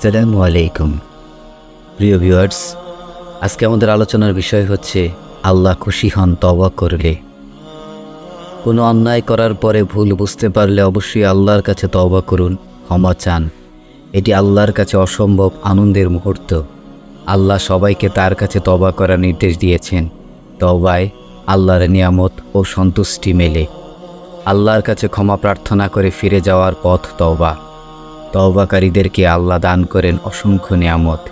আসসালামু আলাইকুম প্রিয় ভিউয়ার্স, আজকে আমাদের আলোচনার বিষয় হচ্ছে আল্লাহ খুশি হন তওবা করলে। কোনো অন্যায় করার পরে ভুল বুঝতে পারলে অবশ্যই আল্লাহর কাছে তওবা করুন, ক্ষমা চান। এটি আল্লাহর কাছে অসম্ভব আনন্দের মুহূর্ত। আল্লাহ সবাইকে তার কাছে তওবা করার নির্দেশ দিয়েছেন। তওবায় আল্লাহর নিয়ামত ও সন্তুষ্টি মেলে। আল্লাহর কাছে ক্ষমা প্রার্থনা করে ফিরে যাওয়ার পথ তওবা। তওবাকারীদেরকে আল্লাহ দান করেন অসংখ্য নিয়ামত।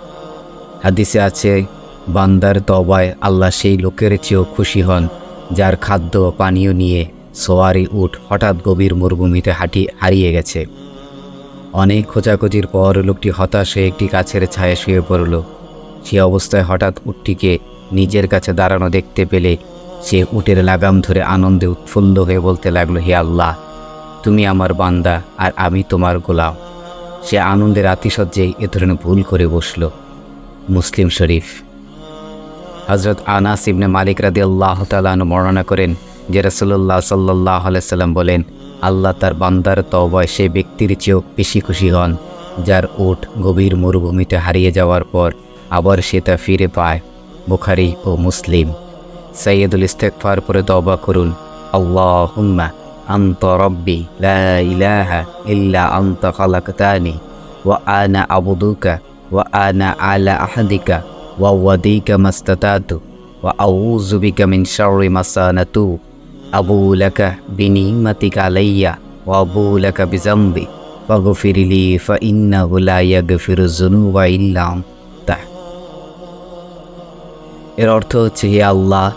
হাদিসে আছে, বান্দার তওবায় আল্লাহ সেই লোকের চেয়েও খুশি হন যার খাদ্য ও পানীয় নিয়ে সোয়ারি উট হঠাৎ গভীর মরুভূমিতে হারিয়ে গেছে। অনেক খোঁজাখুঁজির পর লোকটি হতাশ হয়ে একটি গাছের ছায়ায় শুয়ে পড়ল। সে অবস্থায় হঠাৎ উটটিকে নিজের কাছে দাঁড়ানো দেখতে পেলে সে উটের লাগাম ধরে আনন্দে উৎফুল্ল হয়ে বলতে লাগলো, হে আল্লাহ, তুমি আমার বান্দা আর আমি তোমার গোলাম। সে আনন্দের আতিশয্যেই এ ধরনের ভুল করে বসল। মুসলিম শরীফ। হযরত আনাস ইবনে মালিক রাদিয়াল্লাহু তাআলা আনহু বর্ণনা করেন যে রাসূলুল্লাহ সাল্লাল্লাহু আলাইহি সাল্লাম বলেন, আল্লাহ তার বান্দার তওবায় সেই ব্যক্তির চেয়েও বেশি খুশি হন যার উট গভীর মরুভূমিতে হারিয়ে যাওয়ার পর আবার সে তা ফিরে পায়। বুখারী ও মুসলিম। সাইয়্যিদুল ইস্তিগফার পরে তওবা করুন, আল্লাহুম্মা আনতা রব্বি লা ইলাহা ইল্লা আনতা খালাকতানি ওয়া আনা আবুদুকা ওয়া আনা আলা আহাদিকা ওয়া ওয়াদিকা মাস্তাতাতু ওয়া আউযু বিকা মিন শাররি মা সানাতু আবু লাকা বিনিমাতিকা আলাইয়া ওয়া আবু লাকা বিযামবি ফাগফিরলি ফা ইন্নাহু লা ইয়াগফিরু যুনুবা ইল্লা আনতা। এর অর্থ হচ্ছে, হে আল্লাহ,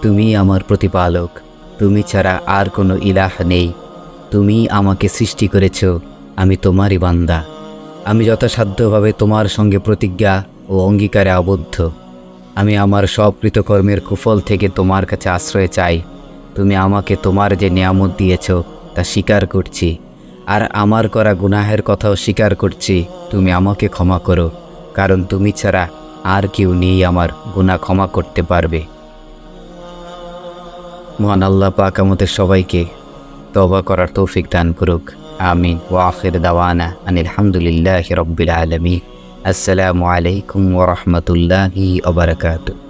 তুমি আমার প্রতিপালক, তুমি ছাড়া আর কোনো ইলাহ নেই। তুমি আমাকে সৃষ্টি করেছ, আমি তোমারই বান্দা। আমি যথাসাধ্যভাবে তোমার সঙ্গে প্রতিজ্ঞা ও অঙ্গীকারে আবদ্ধ। আমি আমার সব কৃতকর্মের কুফল থেকে তোমার কাছে আশ্রয় চাই। তুমি আমাকে তোমার যে নিয়ামত দিয়েছ তা স্বীকার করছি, আর আমার করা গুনাহের কথাও স্বীকার করছি। তুমি আমাকে ক্ষমা করো, কারণ তুমি ছাড়া আর কেউ নেই আমার গুনাহ ক্ষমা করতে পারবে। মহান আল্লাহ পাক আমাদের সবাইকে তওবা করার তৌফিক দান করুক। আমিন। ওয়া আখির দাওয়ানা আনিল হামদুলিল্লাহি রাব্বিল আলামিন। আসসালামু আলাইকুম ওয়া রাহমাতুল্লাহি ওয়া বারাকাতুহু।